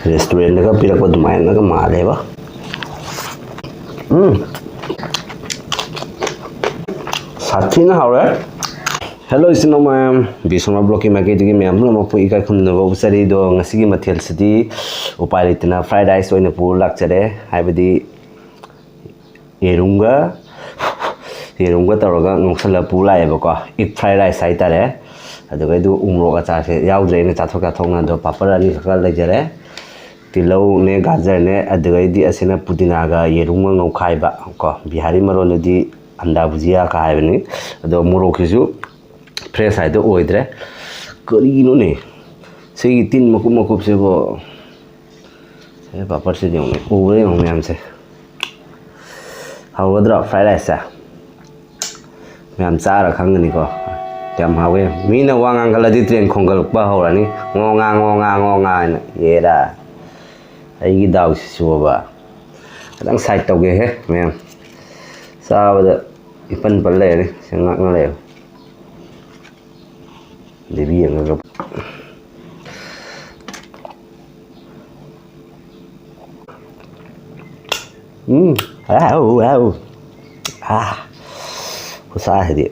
restaurant ka pirak pa dumayan na ka male ba. Shathina haore. Hello isino mayam bisoma bloki magi digi mayam lo pu ikai khum no sari do ngasi gi mathel sidi upai leitana fried rice oina pu lakchare haibadi yerunga taraga ngoksala pu lai ba ko it fried rice sai tare aduga du umro ka cha se yaudre ne chathok ka thongna do papar ani ka lejare tilau ne gajar ne aduga di asena pudina ga yerunga ngokhai ba ko bihari maron di anda bhujia ka haibani ado muro khisu fresh hai to oidre karino ne sei tin makup se bo se papar se jong ne ure ong myam se hawadra fried rice myam chara khangani ko tam hawe mina wangang kala di train khongal pa horani ngonga na yera ai gi daw su ba dang side tawge he myam sa ba ipan palle ne sengak na le Devi yang agak wow usah dia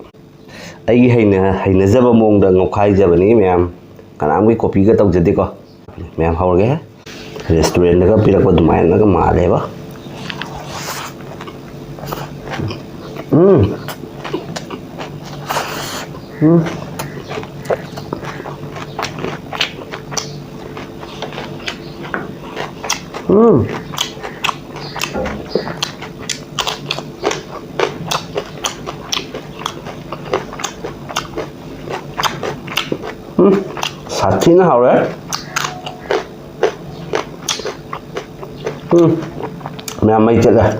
ai haina jaba mong da ngokhai jaba ni myam kanam gi copy ga taw jade ko myam haur ge restaurant ga pirak pa dumai na ga male ba Shathina haore. Myam mai chela.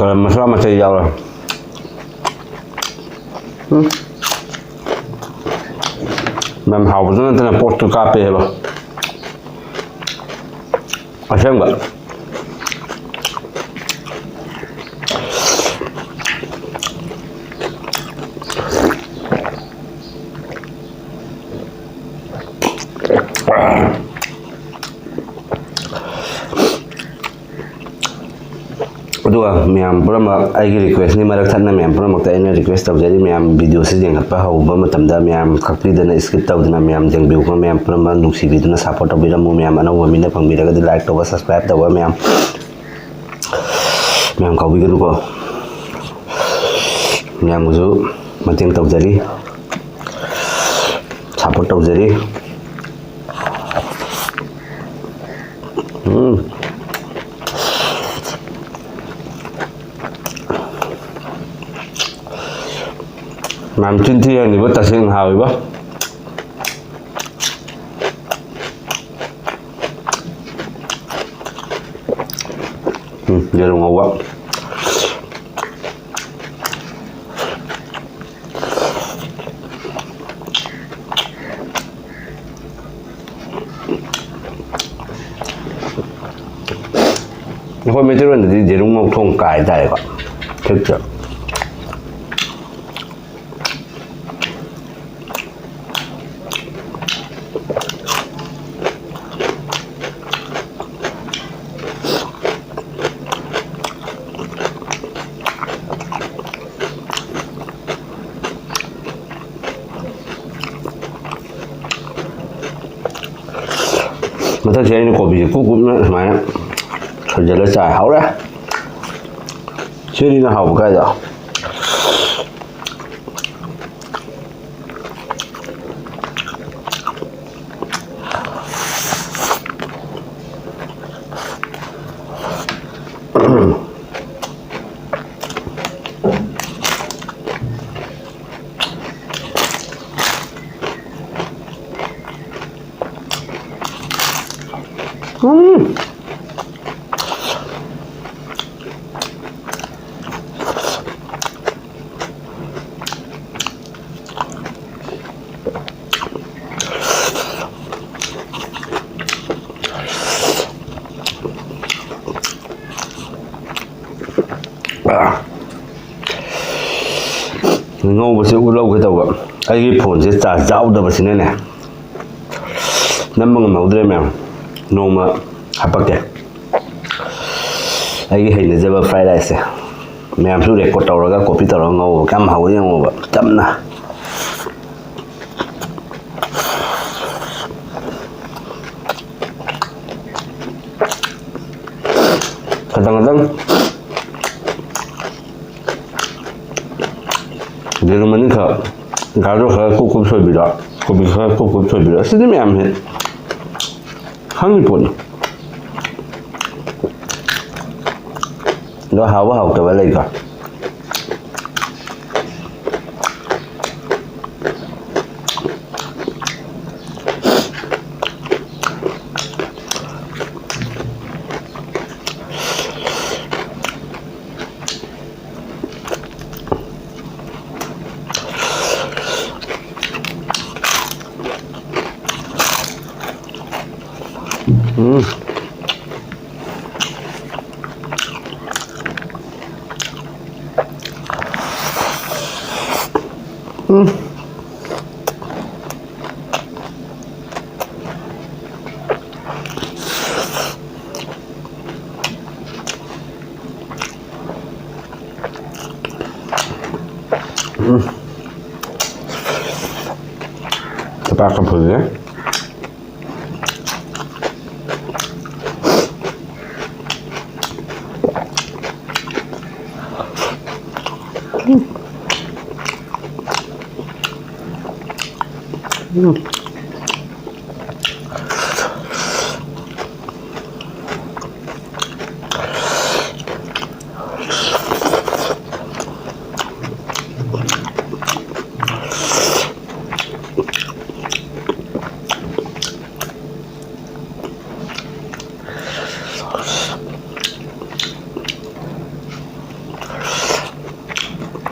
Garam masala masih jauh lah. Memang haus tu nanti nak post kape lah. Asam enggak? Aduh, myam pura mak aigi request ni marak thana myam pura mak ta ina request taw jari myam video se jeng pa hau ba matam da myam khakri dana skip taw dana myam jeng biu ko myam pura ma nuksi bi dana support taw biram mu myam ana wami na phang bi ga like taw subscribe taw myam kau bi ga ko myam ju mateng taw jari support taw jari Mam cinti yang dibuat tasing hawi bah. Dia rumah awak. Hôm mấy thứ này thì đúng không thong cài đây các thực sự mà thật sự có bị cũng mà thời gian nó dài hậu đấy chưa đi nào học cái rồi ngꯧꯕꯁꯦ ꯎꯠꯍꯧꯒꯦ ꯇꯧꯕ ꯑꯩꯒꯤ ꯐꯣꯟꯁꯦ charge ꯌꯥꯎꯗꯕꯁꯤꯅꯅꯦ ꯅꯝꯕ ꯉꯝꯍꯧꯗ꯭ꯔꯦ ꯃꯌꯥꯝ ꯅꯣꯡꯃ ꯍꯥꯄꯛꯀꯦ ꯑꯩꯒꯤ ꯍꯩꯅꯖꯕ fry ꯔꯥꯏꯁꯁꯦ ꯃꯌꯥꯝꯁꯨ record ꯇꯧꯔꯒ copy ꯇꯧꯔꯒ ꯉꯧꯕ ꯀꯌꯥꯝ ꯍꯥꯎꯋꯤ ꯌꯦꯡꯉꯣꯕ ꯆꯝꯅ ꯈꯇꯪ ꯌꯦꯔꯨꯝ ꯑꯅꯤꯈꯛ ꯒꯥꯖꯔ ꯈꯔ ꯀꯨꯞ ꯀꯨꯞ ꯁꯣꯏꯕꯤꯔꯣ ꯀꯣꯕꯤ ꯈꯔ ꯀꯨꯞ ꯀꯨꯞ ꯁꯣꯏꯕꯤꯔꯣ ꯑꯁꯤꯗꯤ ꯃꯌꯥꯝꯁꯦ ꯈꯪꯉꯤ ꯄꯣꯠꯅꯤ ꯑꯗꯣ ꯍꯥꯎꯕ ꯍꯥꯎꯇꯕ ꯂꯩꯀꯣ Tobacco pudding.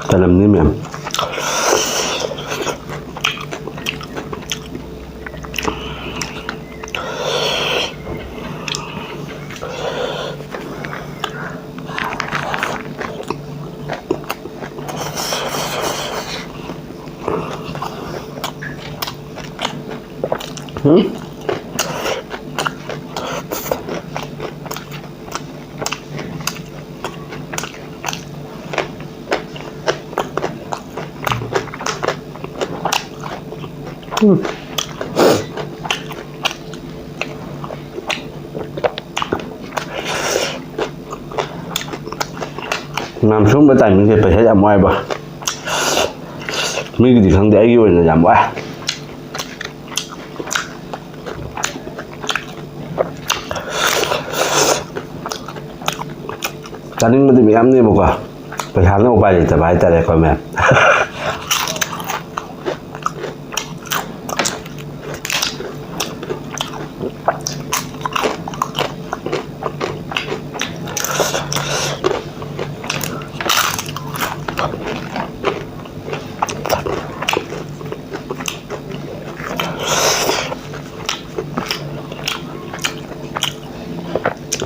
Dalam ni mem. Làm xuống bữa tay mình thì phải thấy làm ngoài bà mình thì không để vô là làm quá Chaningbadi Mayamni peisana Upai Leitaba haitare ko mem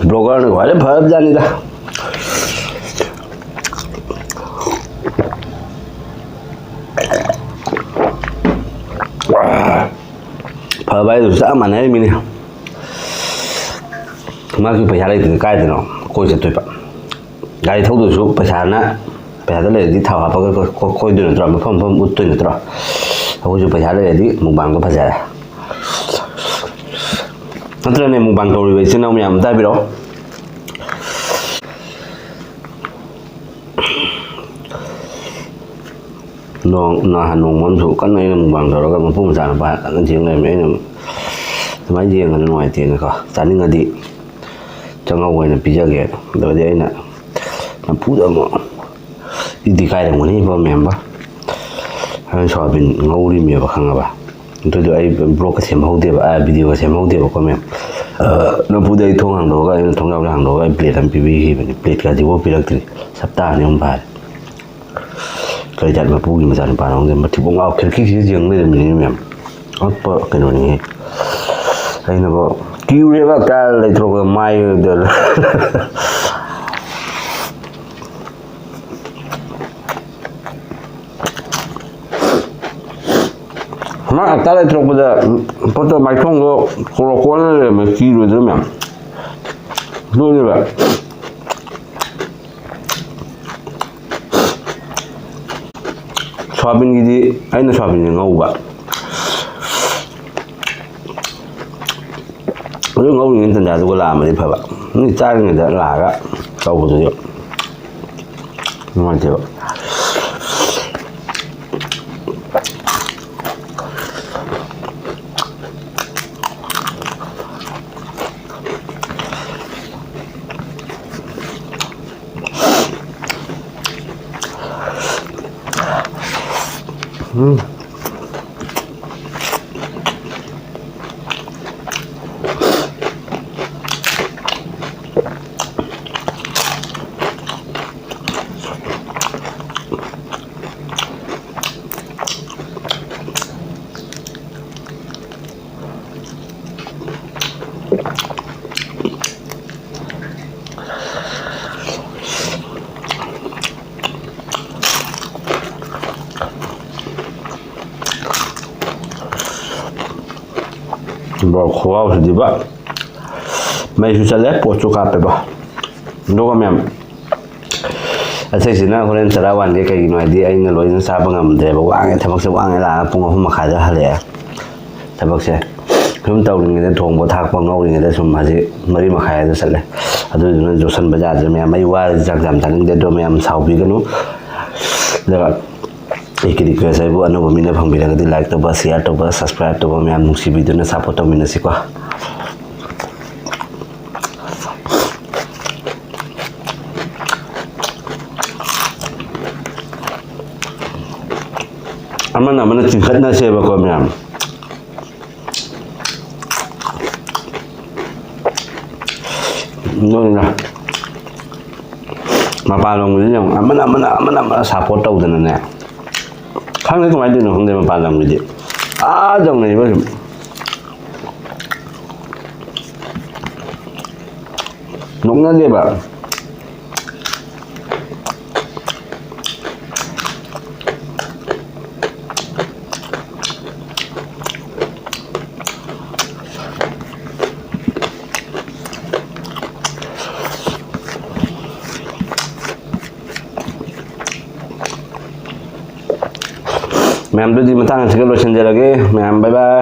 blogger ne wale phab jani da phab ai rồi sa man ai mini ma ki paisa lai de kai de no koi se toi pa gai thau du su paisa da le di thau ha pa ko koi de no tra ma pham ut toi no tra ko ju paisa le di mukbang ko phaja Nanti ni mukbang kau ribu sini nama yang tak biro. Nong monsuk kan ni mukbang kau kan mampu macam apa kan jiang ni macam jiang kan nuai tiang kau. Chaningbadi jangan awak ni pijak ya. Dah dia ni mampu dah mo. Di kai dah mana ibu member. Kan soalnya ngau ni member kan apa. Itu tu ai blog ke sembah dia, video ke sembah dia kau member. ꯅꯝꯐꯨꯗ ꯑꯩ ꯊꯣꯡ ꯍꯥꯡꯗꯣꯛꯑꯒ ꯑꯩꯅ ꯊꯣꯡꯅꯥꯎꯗ ꯍꯥꯡꯗꯣꯛꯑꯒ ꯑꯩ plate ꯑꯃ ꯄꯤꯕꯤꯈꯤꯕꯅꯤ ꯄ꯭ꯂꯦꯠꯀꯥꯁꯤꯐꯥꯎ ꯄꯤꯔꯛꯇ꯭ꯔꯤ ꯁꯞꯇꯥ 2 ꯐꯥꯔꯦ ꯀꯩꯖꯥꯠ ꯃꯄꯨꯒꯤ ꯃꯆꯥꯅꯨꯄꯥꯅꯣꯡꯁꯦ ꯃꯊꯤꯕꯣꯡ ꯉꯥꯎ ꯈꯤꯔꯈꯤꯁꯤ ꯌꯦꯡ ꯂꯩꯔꯝꯃꯤꯅꯤ ꯃꯌꯥꯝ ꯑꯉꯛꯄ ꯀꯩꯅꯣꯅꯤꯍꯦ ꯑꯩꯅꯀꯣ ꯀꯤꯔꯨꯔꯦꯕ ꯀꯥ ꯂꯩꯊꯣꯔꯛꯄꯗ ꯃꯥꯏꯗ ꯃꯥ ꯑꯇꯥ ꯂꯩꯊꯣꯔꯛꯄꯗ ꯄꯣꯠꯇꯣ ꯃꯥꯏꯊꯣꯡꯗꯣ ꯀꯣꯔꯣꯛ ꯂꯩꯔꯝꯃꯦ ꯀꯤꯔꯣꯏꯗ꯭ꯔꯣ ꯃꯌꯥꯝ ꯂꯣꯏꯅꯦꯕ ꯁꯣꯌꯥꯕꯤꯟꯒꯤꯗꯤ ꯑꯩꯅ ꯁꯣꯌꯥꯕꯤꯟꯁꯦ ꯉꯧꯕ ꯑꯗꯨ ꯉꯧꯔꯤꯉꯩ ꯇꯟꯖꯥꯗꯨꯒ ꯂꯥꯛꯑꯝꯃꯗꯤ ꯐꯕ ꯆꯥꯔꯤꯉꯩꯗ ꯂꯥꯛꯑꯒ ꯇꯧꯕꯗꯨꯗꯤ ꯅꯨꯡꯉꯥꯏꯇꯦꯕ ꯈꯨꯍꯥꯎꯁꯤꯗꯤꯕ ꯃꯩꯁꯨ ꯆꯠꯂꯦ ꯄꯣꯠꯁꯨ ꯀꯥꯞꯄꯦꯕ ꯑꯗꯨꯒ ꯃꯌꯥꯝ ꯑꯁꯤꯁꯤꯅ ꯍꯣꯔꯦꯟ ꯆꯔꯥ ꯋꯥꯟꯒꯦ ꯀꯩꯒꯤꯅꯣ ꯍꯥꯏꯗꯤ ꯑꯩꯅ ꯂꯣꯏꯅ ꯆꯥꯕ ꯉꯝꯗ꯭ꯔꯦꯕ ꯋꯥꯡꯉꯦ ꯊꯕꯛꯁꯦ ꯋꯥꯡꯉꯦ ꯂꯥꯛꯑꯒ ꯄꯨꯡ 3:30ꯗ ꯍꯜꯂꯛꯑꯦ ꯊꯕꯛꯁꯦ ꯁꯨꯝ ꯇꯧꯔꯤꯉꯩꯗ ꯊꯣꯡꯕ ꯊꯥꯛꯄ ꯉꯧꯔꯤꯉꯩꯗ ꯁꯨꯝ ꯍꯧꯖꯤꯛ 4:30ꯗ ꯆꯠꯂꯦ ꯑꯗꯨꯗꯨꯅ ꯌꯣꯠꯁꯟꯕ ꯌꯥꯗ꯭ꯔꯦ ꯃꯌꯥꯝ ꯑꯩ ꯋꯥꯔꯗꯤ ꯆꯥꯛ ꯌꯥꯝ ꯆꯥꯅꯤꯡꯗꯦ ꯑꯗꯣ ꯃꯌꯥꯝ ꯁꯥꯎꯕꯤꯒꯅꯨ ꯑꯗꯨꯒ ꯑꯩꯒꯤ ꯔꯤꯀ꯭ꯋꯦꯁ ꯍꯥꯏꯕꯨ ꯑꯅꯧꯕ ꯃꯤꯅ ꯐꯪꯕꯤꯔꯒꯗꯤ ꯂꯥꯏꯛ ꯇꯧꯕ ꯁꯤꯌꯥꯔ ꯇꯧꯕ ꯁꯕꯁꯀ꯭ꯔꯥꯏꯕ ꯇꯧꯕ ꯃꯌꯥꯝ ꯅꯨꯡꯁꯤꯕꯤꯗꯨꯅ ꯁꯞꯄꯣꯔꯠ ꯇꯧꯃꯤꯟꯅꯁꯤꯀꯣ ꯑꯃꯅ ꯆꯤꯡꯈꯠꯅꯁꯦꯕꯀꯣ ꯃꯌꯥꯝ ꯅꯣꯏꯅ ꯃꯄꯥꯟꯂꯣꯝꯒꯤꯗꯤ ꯑꯃꯅ ꯁꯞꯄꯣꯔꯠ ꯇꯧꯗꯅꯅꯦ ꯈꯪꯗꯦ ꯀꯃꯥꯏꯅ ꯇꯧꯔꯤꯅꯣ ꯈꯪꯗꯦ ꯃꯄꯥꯟꯂꯣꯝꯒꯤꯗꯤ ꯇꯧꯅꯩꯕ ꯁꯨꯝ ꯅꯣꯛꯅꯗꯦꯕ ꯃꯌꯥꯝꯗꯨꯗꯤ ꯃꯇꯥꯡ ꯑꯁꯤꯒ ꯂꯣꯏꯁꯤꯟꯖꯔꯒꯦ ꯃꯌꯥꯝ ꯕꯥꯏ ꯕꯥꯏ